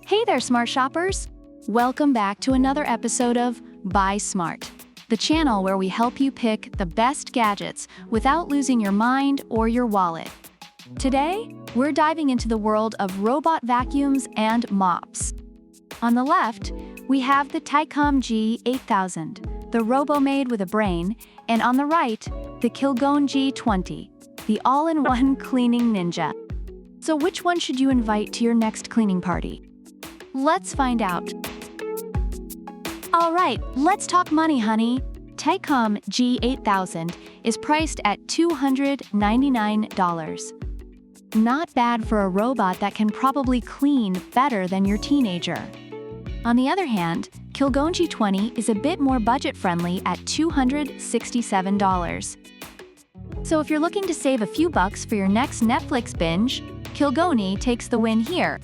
Hey there, smart shoppers! Welcome back to another episode of Buy Smart, the channel where we help you pick the best gadgets without losing your mind or your wallet. Today, we're diving into the world of robot vacuums and mops. On the left, we have the Tikom G8000, the robo-maid with a brain, and on the right, the Kilgone G20, the all-in-one cleaning ninja. So which one should you invite to your next cleaning party? Let's find out. All right, let's talk money, honey. Tikom G8000 is priced at $299. Not bad for a robot that can probably clean better than your teenager. On the other hand, Kilgone G20 is a bit more budget-friendly at $267. So if you're looking to save a few bucks for your next Netflix binge, Kilgone takes the win here.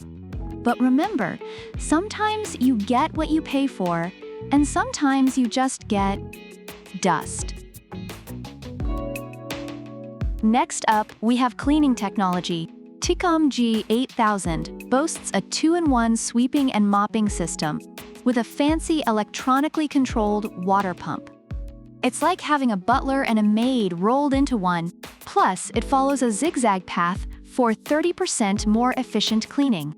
But remember, sometimes you get what you pay for, and sometimes you just get dust. Next up, we have cleaning technology. Tikom G8000 boasts a 2-in-1 sweeping and mopping system with a fancy electronically controlled water pump. It's like having a butler and a maid rolled into one. Plus, it follows a zigzag path for 30% more efficient cleaning.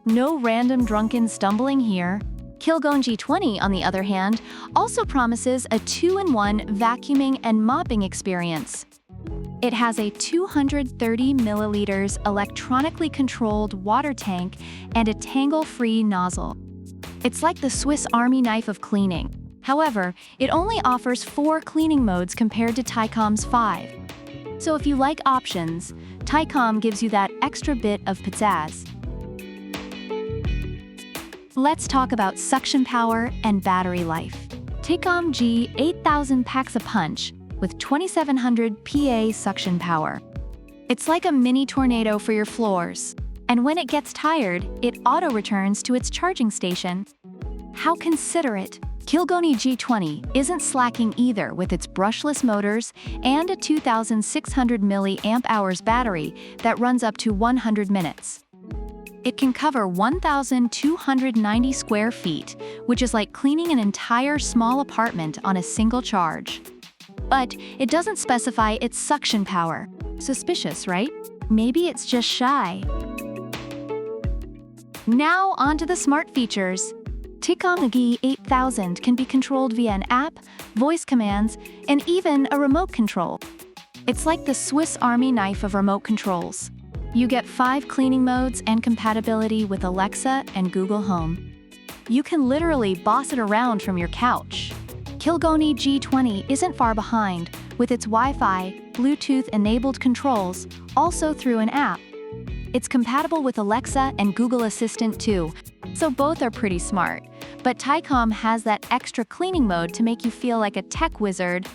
No random drunken stumbling here. Kilgone G20, on the other hand, also promises a 2-in-1 vacuuming and mopping experience. It has a 230 milliliters electronically controlled water tank and a tangle-free nozzle. It's like the Swiss Army knife of cleaning. However, it only offers 4 cleaning modes compared to Tikom's 5. So if you like options, Tikom gives you that extra bit of pizzazz. Let's talk about suction power and battery life. Tikom G8000 packs a punch with 2700 PA suction power. It's like a mini tornado for your floors. And when it gets tired, it auto-returns to its charging station. How considerate! Kilgone G20 isn't slacking either with its brushless motors and a 2600 mAh battery that runs up to 100 minutes. It can cover 1,290 square feet, which is like cleaning an entire small apartment on a single charge. But it doesn't specify its suction power. Suspicious, right? Maybe it's just shy. Now onto the smart features. Tikom G8000 can be controlled via an app, voice commands, and even a remote control. It's like the Swiss Army knife of remote controls. You get 5 cleaning modes and compatibility with Alexa and Google Home. You can literally boss it around from your couch. Kilgone G20 isn't far behind, with its Wi-Fi, Bluetooth-enabled controls, also through an app. It's compatible with Alexa and Google Assistant too, so both are pretty smart. But Tikom has that extra cleaning mode to make you feel like a tech wizard.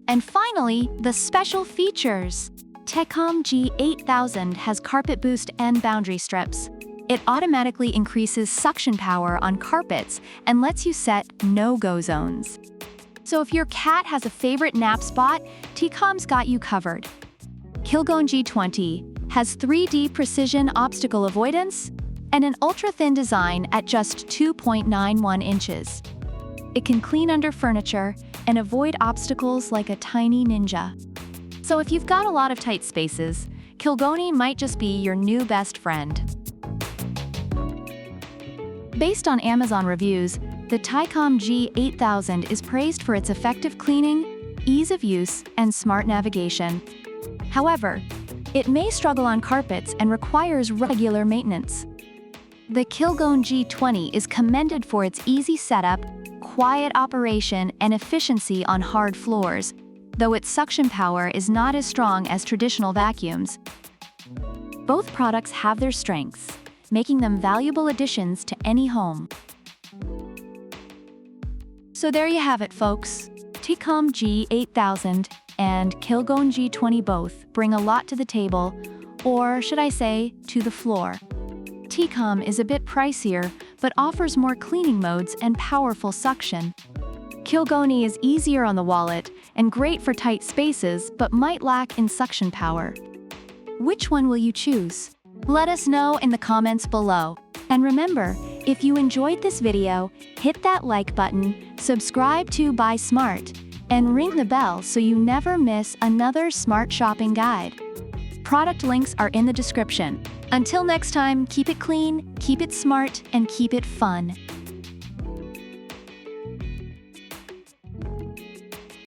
And finally, the special features. Tikom G8000 has carpet boost and boundary strips. It automatically increases suction power on carpets and lets you set no-go zones. So if your cat has a favorite nap spot, Tikom's got you covered. Kilgone G20 has 3D precision obstacle avoidance and an ultra-thin design at just 2.91 inches. It can clean under furniture and avoid obstacles like a tiny ninja. So if you've got a lot of tight spaces, Kilgone might just be your new best friend. Based on Amazon reviews, the Tikom G8000 is praised for its effective cleaning, ease of use, and smart navigation. However, it may struggle on carpets and requires regular maintenance. The Kilgone G20 is commended for its easy setup, quiet operation, and efficiency on hard floors, though its suction power is not as strong as traditional vacuums. Both products have their strengths, making them valuable additions to any home. So there you have it, folks. Tikom G8000 and Kilgone G20 both bring a lot to the table, or should I say, to the floor. Tikom is a bit pricier, but offers more cleaning modes and powerful suction. Kilgone is easier on the wallet and great for tight spaces, but might lack in suction power. Which one will you choose? Let us know in the comments below. And remember, if you enjoyed this video, hit that like button, subscribe to Buy Smart, and ring the bell so you never miss another smart shopping guide. Product links are in the description. Until next time, keep it clean, keep it smart, and keep it fun.